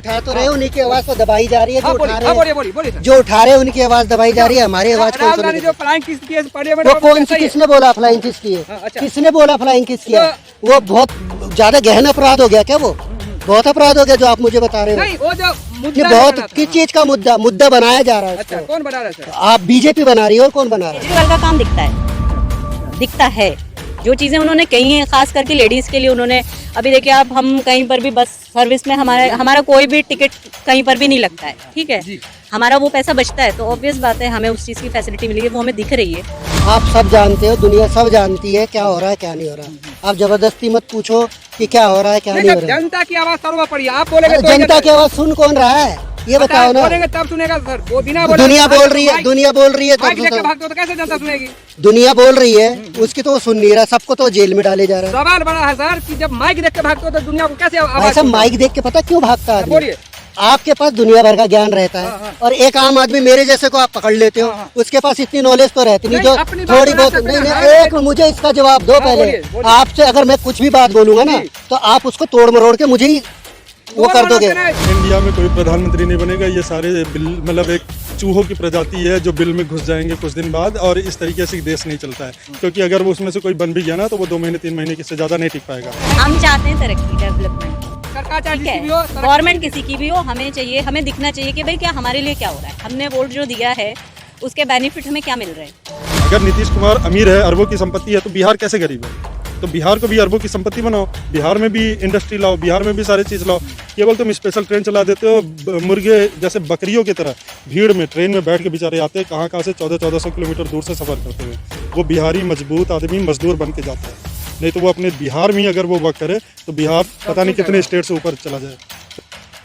उठा तो रहे, उन्हीं की आवाज तो दबाई जा रही है। जो उठा रहे बोलिए जो उठा रहे उनकी आवाज दबाई जा रही है, हमारी आवाज कौन राहुल गांधी जो सुनेगा? फ्लाइंग किस किए पार्लियामेंट वो में, कौन सी, कैसा ही है? किसने बोला फ्लाइंग किस की है? अच्छा। किसने बोला फ्लाइंग किस किया? वो बहुत ज्यादा गहन अपराध हो गया क्या? वो बहुत अपराध हो गया जो आप मुझे बता रहे हो। नहीं, वो जो ये मुद्दा बहुत बना था। किस चीज का मुद्दा बनाया जा रहा है अच्छा, उसको। कौन बना रहा है सर? आप बीजेपी बना रही हो और कौन बना रहा है? केजरीवाल का काम दिखता है जो चीज़ें उन्होंने कही हैं, खास करके लेडीज़ के लिए उन्होंने। अभी देखिए आप, हम कहीं पर भी बस सर्विस में हमारा कोई भी टिकट कहीं पर भी नहीं लगता है, ठीक है, हमारा वो पैसा बचता है, तो ऑब्वियस बात है हमें उस चीज़ की फैसिलिटी मिली है, वो हमें दिख रही है। आप सब जानते हो, दुनिया सब जानती है क्या हो रहा है क्या नहीं हो रहा है। आप जबरदस्ती मत पूछो कि क्या हो रहा है क्या नहीं हो रहा है। जनता की आवाज सर्व पड़ी, आप बोलेंगे तो जनता की आवाज सुन कौन रहा है ये बताओ ना। बोलेंगे तब सुनेगा सर, वो बिना बोले दुनिया बोल रही है, दुनिया बोल रही है माइक लेके तब भागते हो तो कैसे जनता सुनेगी? दुनिया बोल रही है, उसकी तो वो सुन नहीं रहा, सबको तो जेल में डाले जा रहा है। सवाल बड़ा है सर कि जब माइक देख के भागते हो तो दुनिया को कैसे भाई आवाज साहब, माइक देख के पता क्यों भागता है आदमी? बोलिए। आपके पास दुनिया भर का ज्ञान रहता है और एक आम आदमी मेरे जैसे को आप पकड़ लेते हो, उसके पास इतनी नॉलेज तो रहती नहीं नहीं, जो अपनी बात थोड़ी बना बहुत। सकते नहीं हैं, नहीं, हाँ, एक मुझे इसका जवाब दो पहले। बोलिए, बोलिए। आपसे अगर मैं कुछ भी बात बोलूंगा ना तो आप उसको तोड़ मरोड़ के मुझे ही वो कर दोगे। इंडिया में कोई प्रधानमंत्री नहीं बनेगा, ये सारे बिल मतलब एक चूहों की प्रजाति है जो बिल में घुस जाएंगे कुछ दिन बाद, और इस तरीके से देश नहीं चलता है, क्योंकि अगर वो उसमें से कोई बन भी गया ना तो वो 2 महीने 3 महीने से ज़्यादा नहीं टिक पाएगा। हम चाहते हैं तरक्की, डेवलपमेंट, सरकार चाहे ठीक जिसकी है, भी हो, तरक्की- गवर्नमेंट किसी की भी हो, हमें चाहिए, हमें दिखना चाहिए कि भाई क्या हमारे लिए क्या हो रहा है, हमने वोट जो दिया है उसके बेनिफिट हमें क्या मिल रहे हैं। अगर नीतीश कुमार अमीर है, अरबों की संपत्ति है, तो बिहार कैसे गरीब है? तो बिहार को भी अरबों की संपत्ति बनाओ, बिहार में भी इंडस्ट्री लाओ, बिहार में भी सारी चीज़ लाओ। केवल तुम स्पेशल ट्रेन चला देते हो, मुर्गे जैसे बकरियों की तरह भीड़ में ट्रेन में बैठ के बेचारे आते हैं, कहाँ से 1400 किलोमीटर दूर से सफ़र करते हुए। वो बिहारी मजबूत आदमी मजदूर बन के जाता है, नहीं तो वो अपने बिहार में ही अगर वो वर्क करे तो बिहार पता नहीं कितने स्टेट से ऊपर चला जाए।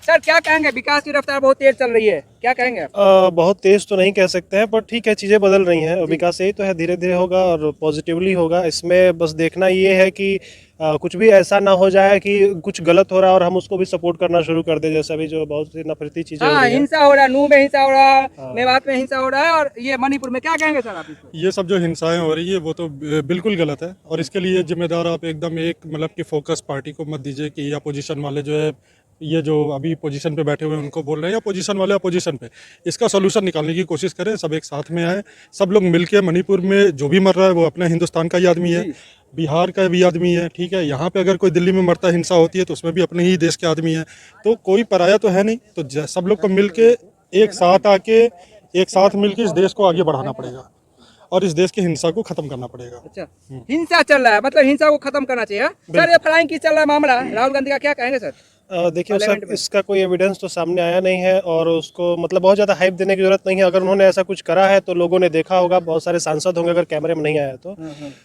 सर क्या कहेंगे, विकास की रफ्तार बहुत तेज चल रही है, क्या कहेंगे आप? बहुत तेज तो नहीं कह सकते हैं, पर ठीक है, चीज़ें बदल रही हैं। विकास यही तो है, धीरे धीरे होगा और पॉजिटिवली होगा। इसमें बस देखना ये है कि कुछ भी ऐसा ना हो जाए कि कुछ गलत हो रहा है और हम उसको भी सपोर्ट करना शुरू कर दें, जैसे अभी जो बहुत सी नफरती चीज़ें हो हाँ, रही हैं। हिंसा हो रहा है, नूह में हिंसा हो रहा है, मेवात में हिंसा हो रहा है, और ये मणिपुर में, क्या कहेंगे सर आप इसको? ये सब जो हिंसाएं हो रही है वो तो बिल्कुल गलत है, और इसके लिए जिम्मेदार आप एकदम एक मतलब कि फोकस पार्टी को मत दीजिए कि अपोजिशन वाले जो है, ये जो अभी पोजीशन पे बैठे हुए हैं उनको बोल रहे हैं, या पोजीशन वाले अपोजिशन पे, इसका सॉल्यूशन निकालने की कोशिश करें, सब एक साथ में आए, सब लोग मिलके। मणिपुर में जो भी मर रहा है वो अपना हिंदुस्तान का ही आदमी है, बिहार का भी आदमी है, ठीक है। यहाँ पे अगर कोई दिल्ली में मरता हिंसा होती है तो उसमें भी अपने ही देश के आदमी है, तो कोई पराया तो है नहीं। तो सब लोग को मिलके एक साथ आके एक साथ मिलके इस देश को आगे बढ़ाना पड़ेगा और इस देश की हिंसा को खत्म करना पड़ेगा। अच्छा, हिंसा चल रहा है, मतलब हिंसा को खत्म करना चाहिए। हाँ? सर, ये फ्लाइंग की चल रहा है मामला, राहुल गांधी का क्या कहेंगे सर? देखिए सर, इसका कोई एविडेंस तो सामने आया नहीं है और उसको मतलब बहुत ज़्यादा हाइप देने की जरूरत नहीं है। अगर उन्होंने ऐसा कुछ करा है तो लोगों ने देखा होगा, बहुत सारे सांसद होंगे, अगर कैमरे में नहीं आया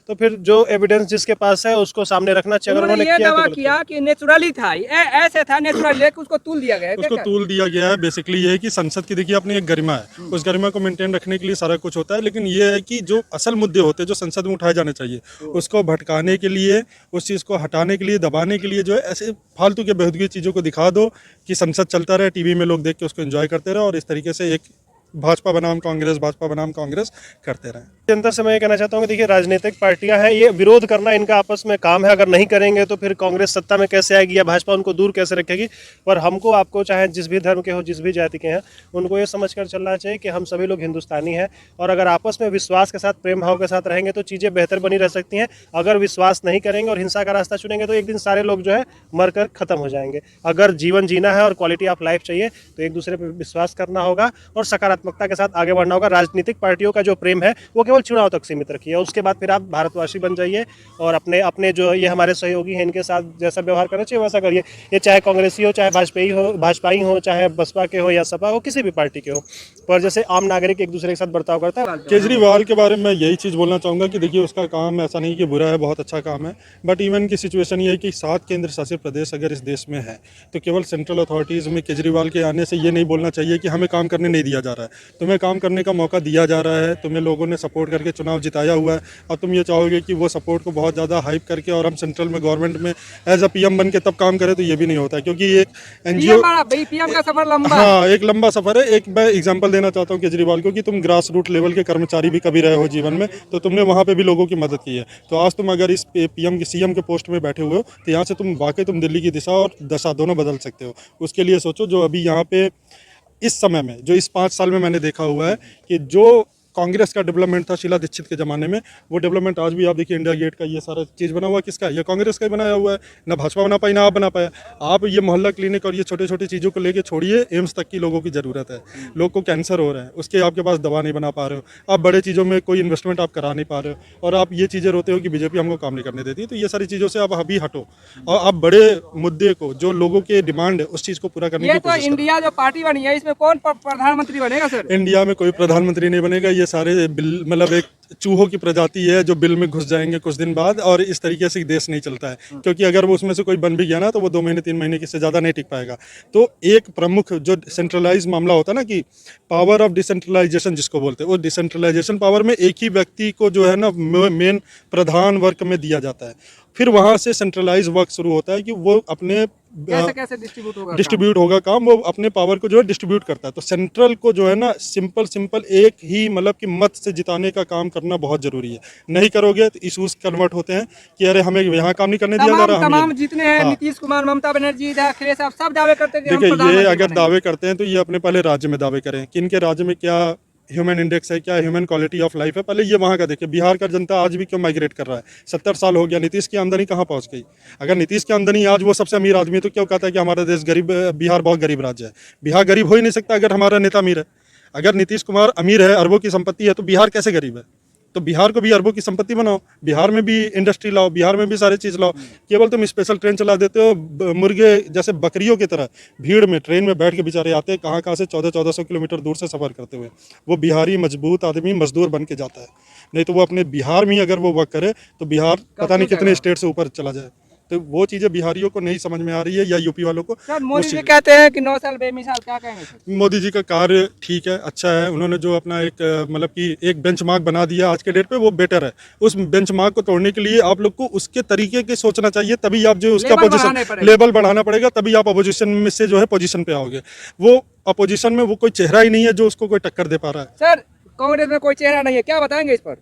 तो फिर जो एविडेंस जिसके पास है उसको सामने रखना चाहिए। अगर उन्होंने उन्होंने ये किया दावा तो किया कि नेचुरली था, ऐसे था नेचुरल, लेकिन उसको तूल दिया गया है। उसको तूल दिया गया है। बेसिकली ये है कि संसद की देखिए अपनी एक गरिमा है, उस गरिमा को मेंटेन रखने के लिए सारा कुछ होता है, लेकिन ये है कि जो असल मुद्दे होते हैं जो संसद में उठाए जाने चाहिए, उसको भटकाने के लिए, उस चीज़ को हटाने के लिए, दबाने के लिए जो है ऐसे फालतू के बेहूदगी चीज़ों को दिखा दो कि संसद चलता रहे, टीवी में लोग देख के उसको एंजॉय करते रहे, और इस तरीके से एक भाजपा बनाम कांग्रेस, भाजपा बनाम कांग्रेस करते रहें। जनता से मैं ये कहना चाहता हूँ कि देखिए, राजनीतिक पार्टियां हैं, ये विरोध करना इनका आपस में काम है। अगर नहीं करेंगे तो फिर कांग्रेस सत्ता में कैसे आएगी या भाजपा उनको दूर कैसे रखेगी। पर हमको, आपको, चाहे जिस भी धर्म के हो, जिस भी जाति के हैं, उनको ये समझकर चलना चाहिए कि हम सभी लोग हिंदुस्तानी हैं, और अगर आपस में विश्वास के साथ, प्रेम भाव के साथ रहेंगे तो चीज़ें बेहतर बनी रह सकती हैं। अगर विश्वास नहीं करेंगे और हिंसा का रास्ता चुनेंगे तो एक दिन सारे लोग जो है मरकर ख़त्म हो जाएंगे। अगर जीवन जीना है और क्वालिटी ऑफ लाइफ चाहिए तो एक दूसरे पर विश्वास करना होगा और सकारात्मकता के साथ आगे बढ़ना होगा। राजनीतिक पार्टियों का जो प्रेम है वो केवल चुनाव तक सीमित रखिए, उसके बाद फिर आप भारतवासी बन जाइए और अपने अपने जो ये हमारे सहयोगी हैं इनके साथ जैसा व्यवहार करना चाहिए वैसा करिए। ये चाहे कांग्रेसी हो, चाहे भाजपाई हो, चाहे बसपा के हो या सपा हो, किसी भी पार्टी के हो, पर जैसे आम नागरिक एक दूसरे के साथ बर्ताव करता है। केजरीवाल के बारे में यही चीज़ बोलना चाहूँगा कि देखिए, उसका काम ऐसा नहीं कि बुरा है, बहुत अच्छा काम है, बट इवन की सिचुएशन ये है कि 7 केंद्र शासित प्रदेश अगर इस देश में है तो केवल सेंट्रल अथॉरिटीज़ में केजरीवाल के आने से ये नहीं बोलना चाहिए कि हमें काम करने नहीं दिया जा रहा है। तुम्हें काम करने का मौका दिया जा रहा है, तुम्हें लोगों ने सपोर्ट करके चुनाव जिताया हुआ है और तुम ये चाहोगे कि वो सपोर्ट को बहुत ज़्यादा हाइप करके और हम सेंट्रल में गवर्नमेंट में एज अ पीएम बन के तब काम करें, तो ये भी नहीं होता है। क्योंकि एक एनजीओ, पीएम का सफर लंबा है। हाँ, एक लंबा सफर है। एक मैं एग्जांपल देना चाहता हूँ केजरीवाल को, कि तुम ग्रास रूट लेवल के कर्मचारी भी कभी रहे हो जीवन में, तो तुमने वहाँ पे भी लोगों की मदद की है। तो आज तुम अगर इस पीएम की सीएम के पोस्ट में बैठे हुए हो, तो यहाँ से तुम वाकई तुम दिल्ली की दिशा और दशा दोनों बदल सकते हो। उसके लिए सोचो, जो अभी यहाँ पे इस समय में, जो इस 5 साल में मैंने देखा हुआ है कि जो कांग्रेस का डेवलपमेंट था शीला दीक्षित के ज़माने में, वो डेवलपमेंट आज भी आप देखिए, इंडिया गेट का ये सारा चीज़ बना हुआ किसका है? ये कांग्रेस का ही बनाया हुआ है। ना भाजपा बना पाई, ना आप बना पाया। आप ये मोहल्ला क्लिनिक और ये छोटे छोटे चीज़ों को लेके छोड़िए, एम्स तक की लोगों की ज़रूरत है। लोग को कैंसर हो रहा है, उसके आपके पास दवा नहीं बना पा रहे हो। आप बड़े चीज़ों में कोई इन्वेस्टमेंट आप करा नहीं पा रहे हो, और आप ये चीज़ें रोते हो कि बीजेपी हमको काम नहीं करने देती। तो ये सारी चीज़ों से आप अभी हटो और आप बड़े मुद्दे को, जो लोगों के डिमांड है, उस चीज़ को पूरा करने की ये तो कोशिश करो। इंडिया जो पार्टी बनी है, इसमें कौन प्रधानमंत्री बनेगा सर? इंडिया में कोई प्रधानमंत्री नहीं बनेगा। ये सारे बिल, मतलब एक चूहों की प्रजाति है जो बिल में घुस जाएंगे कुछ दिन बाद, और इस तरीके से देश नहीं चलता है। क्योंकि अगर वो उसमें से कोई बन भी गया ना, तो वो 2 महीने 3 महीने की से ज़्यादा नहीं टिक पाएगा। तो एक प्रमुख जो सेंट्रलाइज मामला होता है ना, कि पावर ऑफ डिसेंट्रलाइजेशन जिसको बोलते हैं, वो डिसेंट्रलाइजेशन पावर में एक ही व्यक्ति को जो है ना मेन प्रधान वर्ग में दिया जाता है। फिर वहाँ से सेंट्रलाइज वर्क शुरू होता है कि वो अपने कैसे डिस्ट्रीब्यूट होगा काम, वो अपने पावर को जो है डिस्ट्रीब्यूट करता है। तो सेंट्रल को जो है ना सिंपल एक ही मतलब कि मत से जिताने का काम करना बहुत जरूरी है। नहीं करोगे तो इशूज कन्वर्ट होते हैं कि अरे हमें यहाँ काम नहीं करने दिया जा रहा। तमाम जितने हैं, नीतीश कुमार, ममता बनर्जी, अखिलेश साहब, सब दावे करते हैं कि हम देखिए, ये प्रधानमंत्री अगर बनेंगे। दावे करते हैं तो ये अपने पहले राज्य में दावे करें कि इनके राज्य में क्या ह्यूमन इंडेक्स है, क्या ह्यूमन क्वालिटी ऑफ लाइफ है। पहले ये वहाँ का देखिए, बिहार का जनता आज भी क्यों माइग्रेट कर रहा है? 70 साल हो गया, नीतीश की आमदनी कहाँ पहुँच गई? अगर नीतीश की आमदनी आज वो सबसे अमीर आदमी है, तो क्यों कहता है कि हमारा देश गरीब, बिहार बहुत गरीब राज्य है? बिहार गरीब हो ही नहीं सकता अगर हमारा नेता अमीर है। अगर नीतीश कुमार अमीर है, अरबों की संपत्ति है, तो बिहार कैसे गरीब है? तो बिहार को भी अरबों की संपत्ति बनाओ, बिहार में भी इंडस्ट्री लाओ, बिहार में भी सारी चीज़ लाओ। केवल तुम स्पेशल ट्रेन चला देते हो, मुर्गे जैसे बकरियों की तरह भीड़ में ट्रेन में बैठ के बेचारे आते हैं, कहाँ से 1400 किलोमीटर दूर से सफ़र करते हुए। वो बिहारी मजबूत आदमी मजदूर बन के जाता है। नहीं तो वो अपने बिहार में ही अगर वो वर्क करे तो बिहार पता नहीं कितने स्टेट से ऊपर चला जाए। तो वो चीज़ें बिहारियों को नहीं समझ में आ रही है, या यूपी वालों को। सर, मोदी जी कहते हैं कि 9 साल बेमिसाल, क्या कहेंगे सर? मोदी जी का कार्य ठीक है, अच्छा है। उन्होंने जो अपना एक मतलब कि एक बेंचमार्क बना दिया आज के डेट पे, वो बेटर है। उस बेंचमार्क को तोड़ने के लिए आप लोग को उसके तरीके के सोचना चाहिए, तभी आप जो उसका पोजीशन लेवल बढ़ाना पड़ेगा, तभी आप अपोजिशन में से जो है पोजीशन पे आओगे। वो अपोजिशन में वो कोई चेहरा ही नहीं है जो उसको कोई टक्कर दे पा रहा है। सर, कांग्रेस में कोई चेहरा नहीं है, क्या बताएंगे इस पर?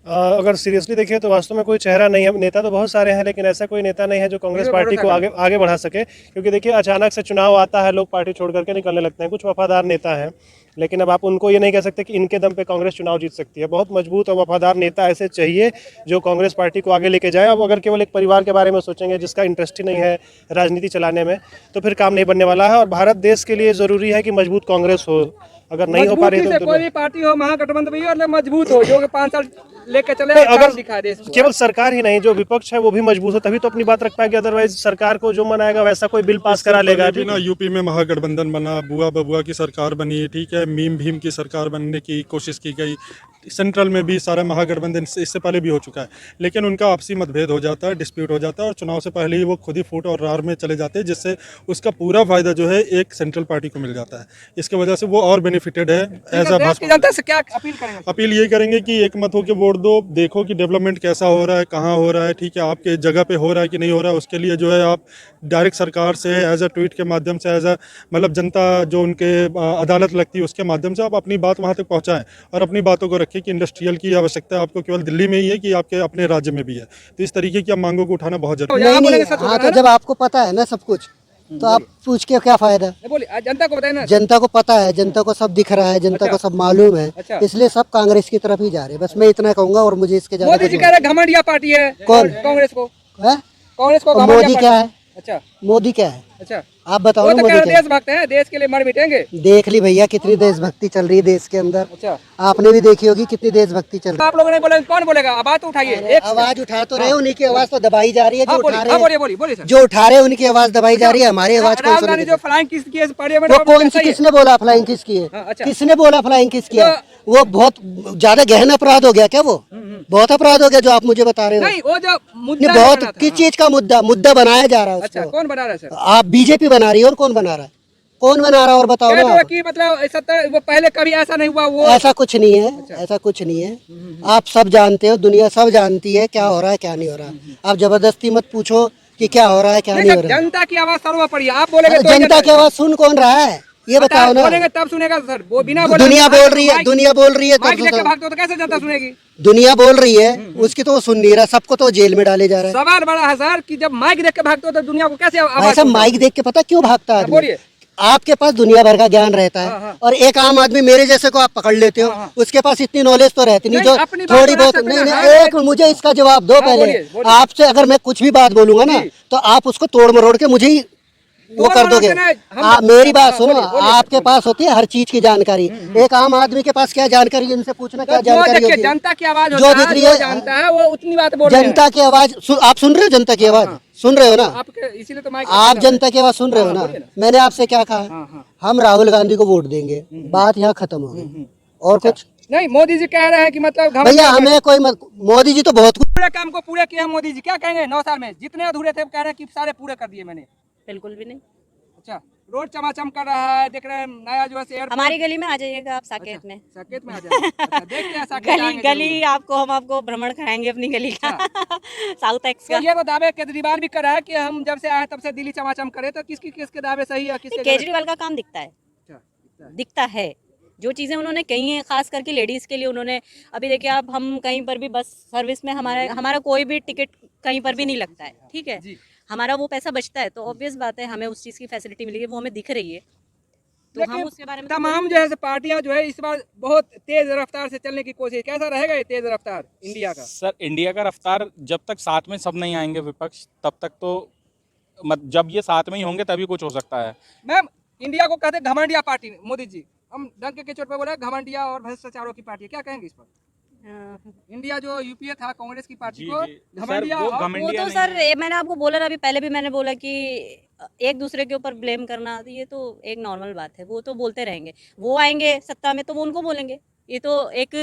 अगर सीरियसली देखिए तो वास्तव में कोई चेहरा नहीं है। नेता तो बहुत सारे हैं, लेकिन ऐसा कोई नेता नहीं है जो कांग्रेस पार्टी को आगे बढ़ा सके। क्योंकि देखिए, अचानक से चुनाव आता है, लोग पार्टी छोड़ करके निकलने लगते हैं। कुछ वफादार नेता हैं, लेकिन अब आप उनको ये नहीं कह सकते कि इनके दम पे कांग्रेस चुनाव जीत सकती है। बहुत मजबूत और वफादार नेता ऐसे चाहिए जो कांग्रेस पार्टी को आगे लेके जाए। अब अगर केवल एक परिवार के बारे में सोचेंगे जिसका इंटरेस्ट ही नहीं है राजनीति चलाने में, तो फिर काम नहीं बनने वाला है। और भारत देश के लिए ज़रूरी है कि मजबूत कांग्रेस हो। अगर नहीं हो पा रही तो कोई भी पार्टी हो, महागठबंधन भी हो, और मजबूत हो, जो 5 साल लेके चले, अगर दिखाए देश को। केवल सरकार ही नहीं, जो विपक्ष है वो भी मजबूत हो, तभी तो अपनी बात रख पाएगी। अदरवाइज सरकार को जो मनाएगा वैसा कोई बिल पास करा लेगा। ना यूपी में महागठबंधन बना, बुआ बबुआ की सरकार बनी, ठीक है, मीम भीम की सरकार बनने की कोशिश की गई। सेंट्रल में भी सारा महागठबंधन इससे पहले भी हो चुका है, लेकिन उनका आपसी मतभेद हो जाता है, डिस्प्यूट हो जाता है, और चुनाव से पहले ही वो खुद ही फूट और रार में चले जाते हैं, जिससे उसका पूरा फायदा जो है एक सेंट्रल पार्टी को मिल जाता है। इसकी वजह से वो और बेनिफिटेड है एज अ भाजपा। जनता से क्या अपील करेंगे? अपील यही करेंगे कि एक मत हो के वोट दो, देखो कि डेवलपमेंट कैसा हो रहा है, कहाँ हो रहा है, ठीक है, आपके जगह पे हो रहा है कि नहीं हो रहा है। उसके लिए जो है आप डायरेक्ट सरकार से एज अ ट्वीट के माध्यम से, एज अ मतलब जनता जो उनके अदालत लगती है उसके माध्यम से आप अपनी बात वहाँ तक पहुँचाएं, और अपनी बातों को रखें कि इंडस्ट्रियल की आवश्यकता आपको केवल दिल्ली में ही है कि आपके अपने राज्य में भी है। तो इस तरीके की मांगों को उठाना बहुत जरूरी है। नहीं, हाँ, तो जब आपको पता है ना सब कुछ, तो आप पूछ के क्या फायदा? बोलिए, जनता को बताए ना। जनता को पता है, जनता को सब दिख रहा है, जनता को सब मालूम है, इसलिए सब कांग्रेस की तरफ ही जा रहे हैं। बस मैं इतना कहूंगा, और मुझे इसके ज्यादा मोदी जी कह रहे हैं घमंडिया पार्टी है। कौन? कांग्रेस को है? कांग्रेस को मोदी क्या है? अच्छा, मोदी क्या है? अच्छा, आप बताओ वो ना, तो मोदी कह क्या है? देशभक्त है, देश के लिए मर मिटेंगे। देख ली भैया कितनी देशभक्ति चल रही है देश के अंदर। अच्छा, आपने भी देखी होगी कितनी देशभक्ति चल रही आप लोगों ने बोला, कौन बोलेगा? आवाज तो उठाइए। है। आवाज उठा तो रहे, उन्हीं की आवाज तो दबाई जा रही है। जो उठा रहे हैं, बोलिए सर। जो उठा रहे हैं उनकी आवाज दबाई जा रही है, हमारी आवाज कौन राहुल गांधी सुनेगा? जो फ्लाइंग किस की है पार्लियामेंट वो में, कौन सी, किसने बोला फ्लाइंग किस की है? अच्छा। किसने बोला फ्लाइंग किस किया? वो बहुत ज्यादा गहन अपराध हो गया क्या? वो बहुत अपराध हो गया जो आप मुझे बता रहे हो। नहीं, वो जो नहीं, मुद्दा बहुत किस चीज का मुद्दा बनाया जा रहा है अच्छा, उसको। कौन बना रहा है सर? आप बीजेपी बना रही है, और कौन बना रहा है? कौन बना रहा है और बताओ कह ना दो आप। कि मतलब 70 वो पहले कभी ऐसा नहीं हुआ वो ऐसा कुछ नहीं है, ऐसा कुछ नहीं है। आप सब जानते हो, दुनिया सब जानती है क्या हो रहा है क्या नहीं हो रहा। आप जबरदस्ती मत पूछो कि क्या हो रहा है क्या नहीं, नहीं हो जब रहा। जनता की आवाज सर्वोपरि है, आप बोलेंगे अरे तो ही जनता की आवाज सुन कौन रहा है ये बताओ ना। बोलेंगे तब सुनेगा सर, वो बिना बोले दुनिया बोल रही है, माइक- दुनिया बोल रही है माइक तब लेके तो भागते हो तो कैसे जनता सुनेगी? दुनिया बोल रही है, उसकी तो वो सुन नहीं रहा, सबको तो जेल में डाले जा रहा है। सवाल बड़ा है सर कि जब माइक देख के भागते हो तो दुनिया को कैसे भाई आवाज साहब सुनता है? माइक देख के पता क्यों भागता है आदमी? बोलिए। आपके पास दुनिया भर का ज्ञान रहता हाँ, हाँ। है और एक आम आदमी मेरे जैसे को आप पकड़ लेते हो, उसके पास इतनी नॉलेज तो रहती नहीं नहीं, जो अपनी बात थोड़ी रख बहुत। सकते नहीं हैं, नहीं, हाँ, एक मुझे इसका जवाब दो पहले। बोलिए, बोलिए। आपसे अगर मैं कुछ भी बात बोलूंगा ना तो आप उसको तोड़ मरोड़ के मुझे ही वो तोड़ कर मरोड़ दोगे। के नहीं, हम- आप मेरी बात हाँ, सुनो, बोलिए, बोलिए, आपके पास होती है हर चीज की जानकारी, एक आम आदमी के पास क्या जानकारी है, इनसे पूछना क्या तो जो जानकारी देखिए होती है। जनता की आवाज जो होता दिख है, रही जो है, जानता है वो उतनी बात बोल रहे हैं। जनता की आवाज आप सुन रहे हो, जनता की आवाज सुन रहे हो ना आपके इसीलिए तो माइक आप, जनता की आवाज सुन रहे हो हाँ, ना। बोलिए ना। मैंने आपसे क्या कहा, हाँ, हाँ। हम राहुल गांधी को वोट देंगे, बात यहाँ खत्म हो गई और कुछ नहीं, मोदी जी कह रहे हैं कि मतलब घमंड भैया करना हमें कोई मोदी जी तो बहुत कुछ। पूरे काम को पूरे किए हैं मोदी जी, क्या कहेंगे 9 साल में जितने अधूरे थे कह रहे हैं कि सारे पूरे कर दिए मैंने। बिल्कुल भी नहीं। अच्छा, रोड चमाचम कर रहा है, देख रहे हैं नया जो है एयरपोर्ट। हमारी गली में आ जाइएगा आप, साकेत में। साकेत में आ जाए। अच्छा, देखते हैं साकेत गली आएंगे गली जरूर। आपको हम आपको भ्रमण कराएंगे अपनी गली का साउथ एक्स तो का। ये तो दावे केजरीवाल भी कर रहा है कि हम जब से आए तब से दिल्ली चमाचम करे, तो किसके दावे सही है किसके गलत? केजरीवाल का काम दिखता है, अच्छा, दिखता है जो चीज़ें उन्होंने कही हैं, खास करके लेडीज़ के लिए उन्होंने। अभी देखिए आप, हम कहीं पर भी बस सर्विस में हमारा कोई भी टिकट कहीं पर भी नहीं लगता है, ठीक है। जी। हमारा वो पैसा बचता है, तो ऑब्वियस बात है हमें उस चीज़ की फैसिलिटी मिलेगी, वो हमें दिख रही है, तो हम लेकिन उसके बारे में तो तमाम जो है पार्टियां जो है इस बार बहुत तेज रफ्तार से चलने की कोशिश, कैसा रहेगा ये तेज रफ्तार इंडिया का? सर इंडिया का रफ्तार जब तक साथ में सब नहीं आएंगे विपक्ष, तब तक तो जब ये साथ में ही होंगे तभी कुछ हो सकता है। मैम, इंडिया को कहते हैं घमंडिया पार्टी, मोदी जी हम डंके के चोट पे बोले घमंडिया और भ्रष्टाचारों की पार्टी है, क्या कहेंगे इस पर? इंडिया जो यूपीए था कांग्रेस की पार्टी को घमंडिया वो और- घमंडिया वो तो नहीं सर है। मैंने आपको बोला ना, अभी पहले भी मैंने बोला कि एक दूसरे के ऊपर ब्लेम करना ये तो एक नॉर्मल बात है, वो तो बोलते रहेंगे। वो आएंगे सत्ता में तो वो उनको बोलेंगे, ये तो एक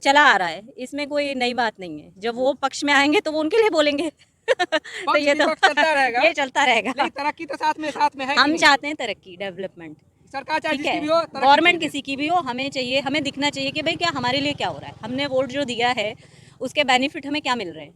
चला आ रहा है, इसमें कोई नई बात नहीं है। जब वो पक्ष में आएंगे तो वो उनके लिए बोलेंगे तो ये तो विपक्ष चलता रहेगा। ये चलता रहेगा। लेकिन तरक्की तो साथ में है कि हम नहीं? चाहते हैं तरक्की, डेवलपमेंट, सरकार चाहे ठीक जिसकी है, भी हो, तरक्की गवर्नमेंट चाहिए। किसी की भी हो, हमें चाहिए, हमें दिखना चाहिए कि भाई क्या हमारे लिए क्या हो रहा है, हमने वोट जो दिया है उसके बेनिफिट हमें क्या मिल रहे हैं।